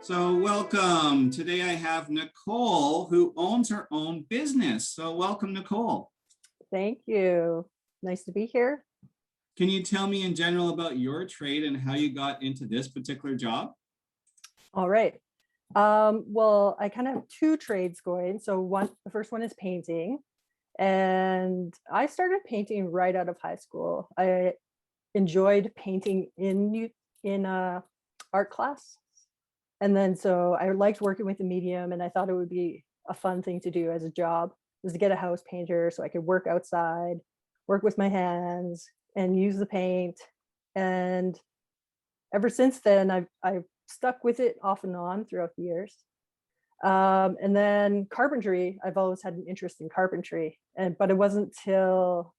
So welcome. Today I have Nicole, who owns her own business. So welcome, Nicole. Thank you. Nice to be here. Can you tell me in general about your trade and how you got into this particular job? All right. Well, I kind of have two trades going. So the first one is painting. And I started painting right out of high school. I enjoyed painting in art class. And then so I liked working with the medium, and I thought it would be a fun thing to do as a job, was to get a house painter so I could work outside, work with my hands and use the paint. And ever since then, I've stuck with it off and on throughout the years. And then carpentry, I've always had an interest in carpentry, but it wasn't till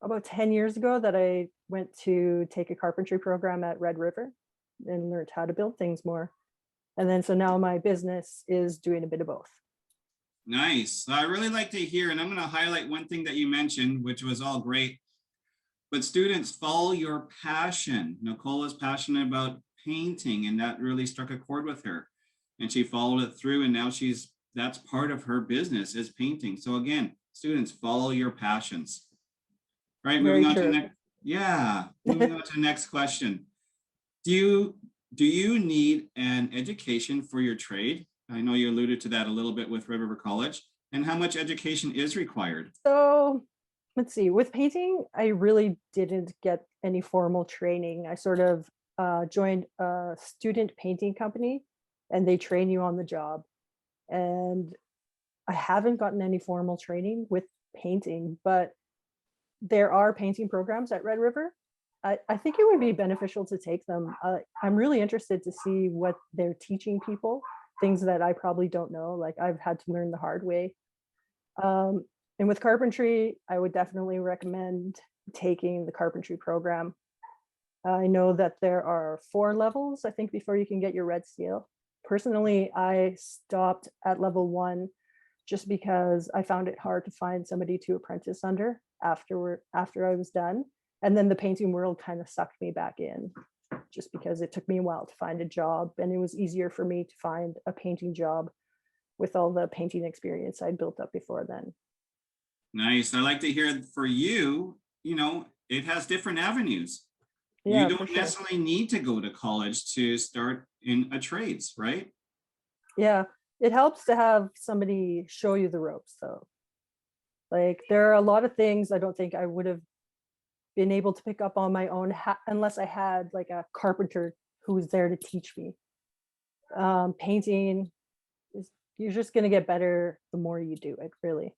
about 10 years ago that I went to take a carpentry program at Red River and learned how to build things more. And then so now my business is doing a bit of both. Nice. I really like to hear, and I'm going to highlight one thing that you mentioned, which was all great. But students, follow your passion. Nicole is passionate about painting, and that really struck a chord with her. And she followed it through, and now that's part of her business is painting. So again, students, follow your passions. Right, moving on to the next question. Do you need an education for your trade? I know you alluded to that a little bit with Red River College. And how much education is required? So let's see, with painting, I really didn't get any formal training. I sort of joined a student painting company, and they train you on the job. And I haven't gotten any formal training with painting, but there are painting programs at Red River. I think it would be beneficial to take them. I'm really interested to see what they're teaching people, things that I probably don't know, like I've had to learn the hard way. And with carpentry, I would definitely recommend taking the carpentry program. I know that there are 4 levels, I think, before you can get your red seal. Personally, I stopped at level 1 just because I found it hard to find somebody to apprentice under after I was done. And then the painting world kind of sucked me back in, just because it took me a while to find a job, and it was easier for me to find a painting job with all the painting experience I'd built up before then. Nice. I like to hear for you, it has different avenues. Yeah, you don't necessarily need to go to college to start in a trades, right? Yeah, it helps to have somebody show you the ropes, though. Like, there are a lot of things I don't think I would have been able to pick up on my own unless I had like a carpenter who was there to teach me. Painting, you're just going to get better the more you do it, really.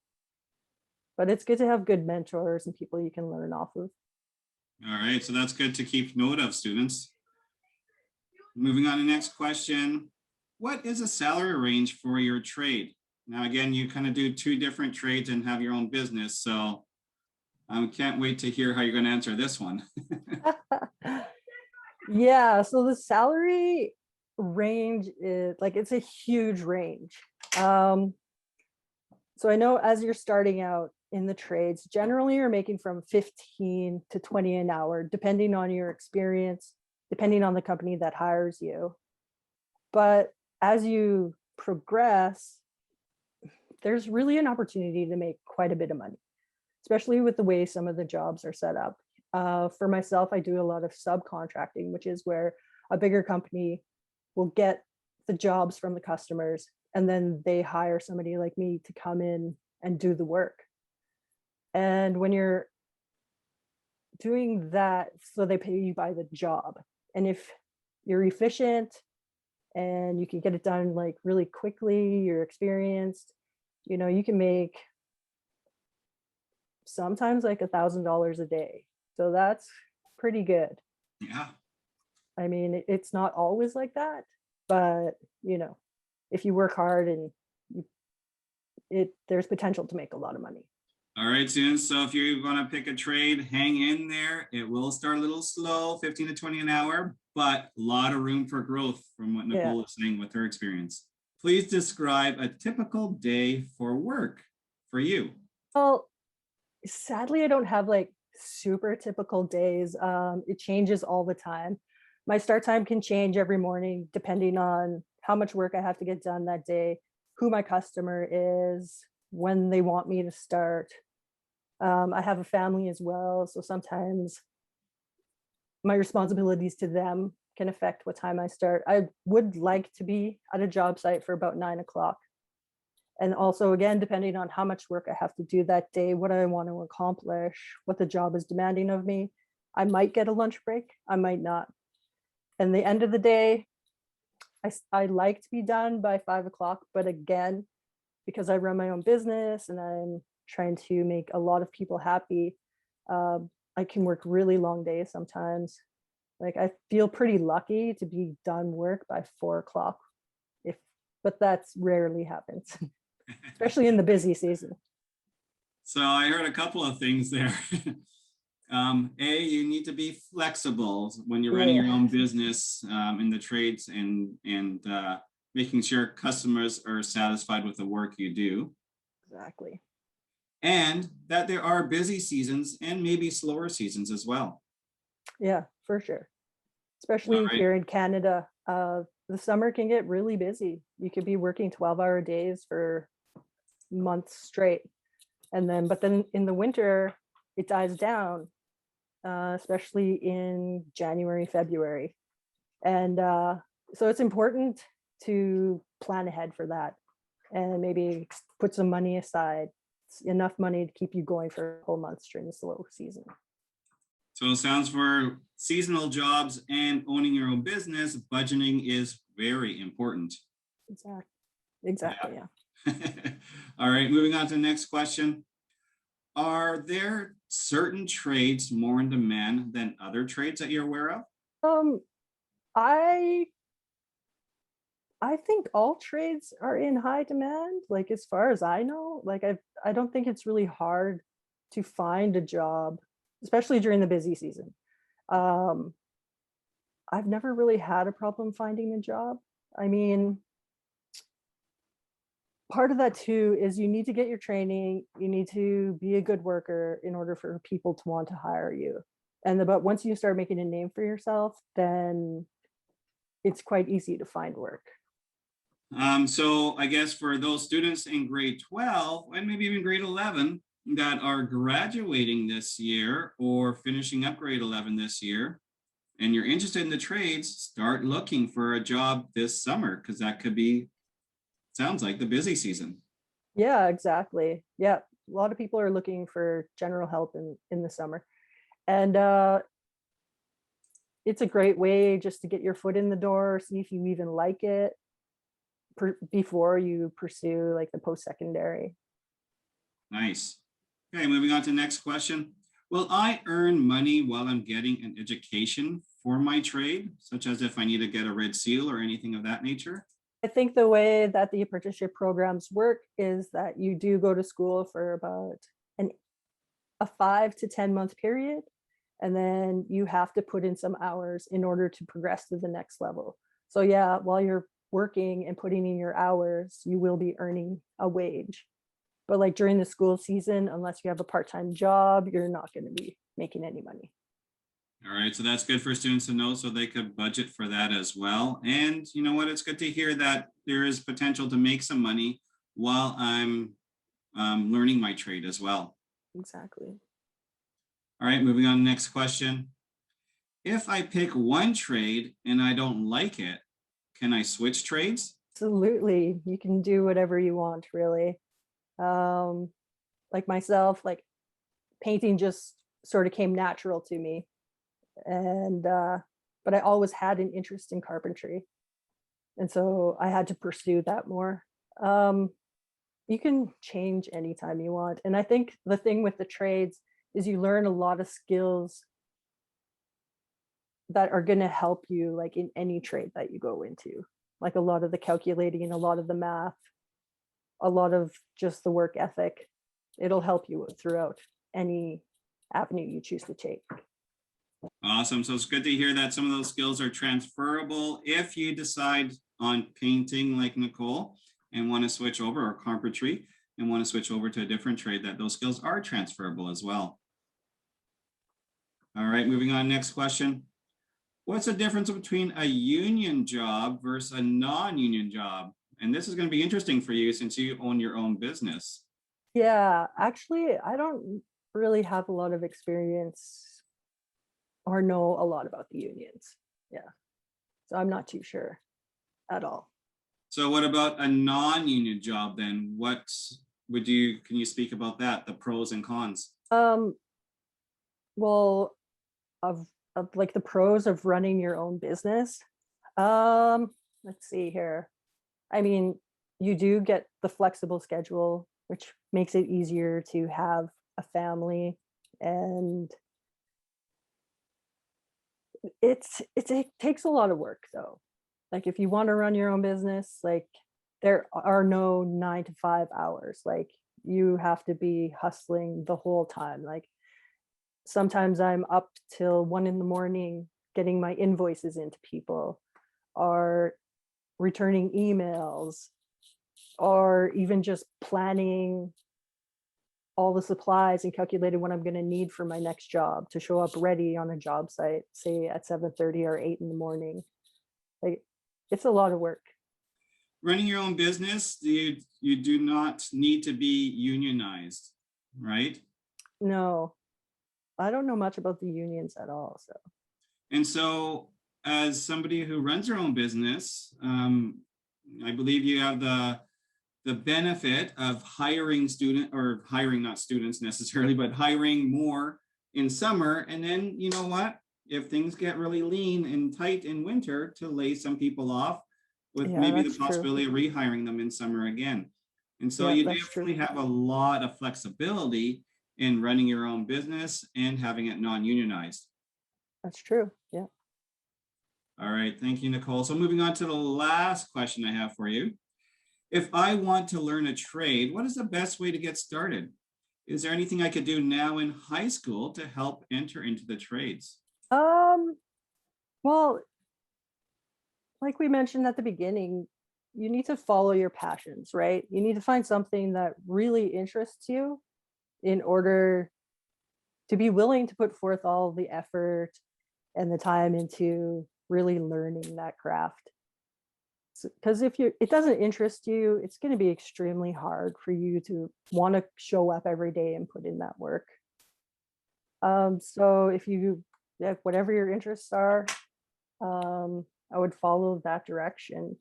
But it's good to have good mentors and people you can learn off of. All right, so that's good to keep note of, students. Moving on to the next question. What is a salary range for your trade? Now, again, you kind of do 2 different trades and have your own business, so I can't wait to hear how you're going to answer this one. Yeah, so the salary range is like, it's a huge range. So I know as you're starting out in the trades, generally you're making from 15 to 20 an hour, depending on your experience, depending on the company that hires you. But as you progress, there's really an opportunity to make quite a bit of money, especially with the way some of the jobs are set up. For myself, I do a lot of subcontracting, which is where a bigger company will get the jobs from the customers, and then they hire somebody like me to come in and do the work. And when you're doing that, so they pay you by the job. And if you're efficient and you can get it done like really quickly, you're experienced, you can make sometimes like $1,000 a day. So that's pretty good. Yeah. I mean, it's not always like that, but if you work hard and there's potential to make a lot of money. All right, students. So if you want to pick a trade, hang in there. It will start a little slow, 15 to 20 an hour, but a lot of room for growth from what Nicole is saying with her experience. Please describe a typical day for work for you. Well, sadly, I don't have like super typical days. It changes all the time. My start time can change every morning depending on how much work I have to get done that day, who my customer is, when they want me to start. I have a family as well, so sometimes my responsibilities to them can affect what time I start. I would like to be at a job site for about 9 o'clock. And also, again, depending on how much work I have to do that day, what I want to accomplish, what the job is demanding of me, I might get a lunch break, I might not. And the end of the day, I like to be done by 5 o'clock, but again, because I run my own business and I'm trying to make a lot of people happy, I can work really long days sometimes. Like I feel pretty lucky to be done work by 4 o'clock, if but that's rarely happens, especially in the busy season. So I heard a couple of things there. You need to be flexible when you're running your Yeah, own business in the trades and making sure customers are satisfied with the work you do, exactly. and that there are busy seasons and maybe slower seasons as well. Yeah, for sure. All Especially right. here in Canada, the summer can get really busy. You could be working 12-hour days for months straight. But then in the winter, it dies down, especially in January, February. And so it's important to plan ahead for that and maybe put some money aside, enough money to keep you going for a whole month during the slow season. So it sounds for seasonal jobs and owning your own business, budgeting is very important. Exactly. Exactly. Yeah. All right, moving on to the next question. Are there certain trades more in demand than other trades that you're aware of? Um, I I think all trades are in high demand. Like as far as I know, I don't think it's really hard to find a job, especially during the busy season. Um, I've never really had a problem finding a job. I mean, part of that too is you need to get your training, you need to be a good worker in order for people to want to hire you. But once you start making a name for yourself, then it's quite easy to find work. So I guess for those students in grade 12 and maybe even grade 11 that are graduating this year or finishing up grade 11 this year, and you're interested in the trades, start looking for a job this summer because that could be, sounds like the busy season. Yeah, exactly. Yeah, a lot of people are looking for general help in the summer. And it's a great way just to get your foot in the door, see if you even like it before you pursue like the post-secondary. Nice. Okay, moving on to the next question. Will I earn money while I'm getting an education for my trade, such as if I need to get a red seal or anything of that nature? I think the way that the apprenticeship programs work is that you do go to school for about an a 5 to 10 month period, and then you have to put in some hours in order to progress to the next level. So yeah, while you're working and putting in your hours, you will be earning a wage. But like during the school season, unless you have a part-time job, you're not going to be making any money. All right, so that's good for students to know so they could budget for that as well. And you know what? It's good to hear that there is potential to make some money while I'm learning my trade as well. Exactly. All right, moving on to the next question. If I pick one trade and I don't like it, can I switch trades? Absolutely. You can do whatever you want, really. Um, like myself, like painting just sort of came natural to me. And but I always had an interest in carpentry. And so I had to pursue that more. Um, you can change anytime you want. And I think the thing with the trades is you learn a lot of skills that are going to help you like in any trade that you go into. Like a lot of the calculating, a lot of the math, a lot of just the work ethic. It'll help you throughout any avenue you choose to take. Awesome. So it's good to hear that some of those skills are transferable if you decide on painting like Nicole and want to switch over, or carpentry and want to switch over to a different trade, that those skills are transferable as well. All right, moving on. Next question. What's the difference between a union job versus a non-union job? And this is going to be interesting for you since you own your own business. Yeah, actually, I don't really have a lot of experience or know a lot about the unions. Yeah, so I'm not too sure at all. So what about a non-union job then? What can you speak about that, the pros and cons? Um, well, of like the pros of running your own business. Let's see here. I mean, you do get the flexible schedule, which makes it easier to have a family, and it takes a lot of work though. Like if you want to run your own business, like there are no 9 to 5 hours. Like you have to be hustling the whole time. Like sometimes I'm up till 1 in the morning getting my invoices into people, or returning emails, or even just planning all the supplies and calculating what I'm going to need for my next job to show up ready on a job site, say at 7:30 or 8 in the morning. Like it's a lot of work. Running your own business, you do not need to be unionized, right? No, I don't know much about the unions at all. So And so as somebody who runs their own business, I believe you have the benefit of hiring not students necessarily, but hiring more in summer. And then you know what? If things get really lean and tight in winter, to lay some people off with yeah, maybe the that's true. possibility of rehiring them in summer again. And so Yeah, you that's true. definitely have a lot of flexibility in running your own business and having it non-unionized. That's true. Yeah. All right, thank you, Nicole. So moving on to the last question I have for you. If I want to learn a trade, what is the best way to get started? Is there anything I could do now in high school to help enter into the trades? Um, well, like we mentioned at the beginning, you need to follow your passions, right? You need to find something that really interests you in order to be willing to put forth all the effort and the time into really learning that craft. Because if it doesn't interest you, it's going to be extremely hard for you to want to show up every day and put in that work. So if you, yeah, whatever your interests are, I would follow that direction.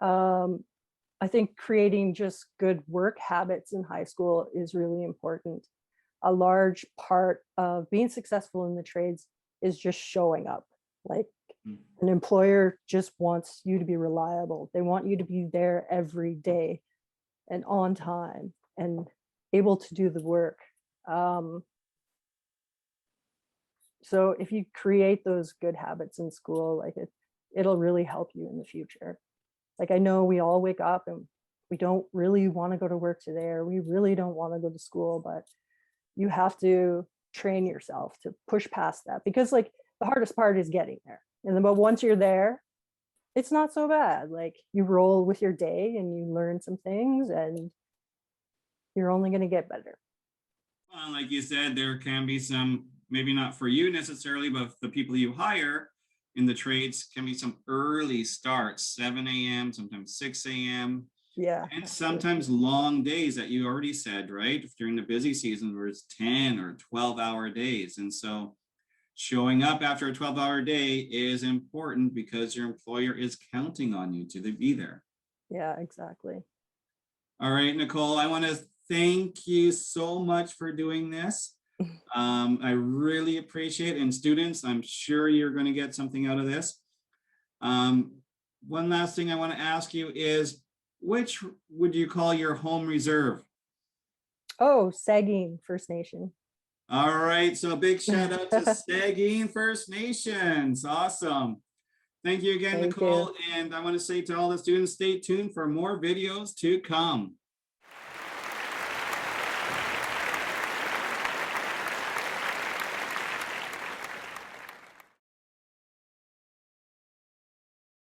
Um, I think creating just good work habits in high school is really important. A large part of being successful in the trades is just showing up. Like an employer just wants you to be reliable. They want you to be there every day and on time and able to do the work. So if you create those good habits in school, like it'll really help you in the future. Like I know we all wake up and we don't really want to go to work today, or we really don't want to go to school, but you have to train yourself to push past that, because like the hardest part is getting there. And then, but once you're there, it's not so bad. Like you roll with your day and you learn some things and you're only going to get better. Well, like you said, there can be some, maybe not for you necessarily, but the people you hire in the trades can be some early starts, 7 a.m., sometimes 6 a.m. Yeah. And sometimes long days that you already said, right? During the busy season where it's 10 or 12-hour days. And so showing up after a 12-hour day is important because your employer is counting on you to be there. Yeah, exactly. All right, Nicole, I want to thank you so much for doing this. I really appreciate it. And students, I'm sure you're going to get something out of this. One last thing I want to ask you is, which would you call your home reserve? Oh, Saugeen First Nation. All right, so a big shout out to Saugeen First Nations. Awesome. Thank you again, Thank Nicole. you. And I want to say to all the students, stay tuned for more videos to come.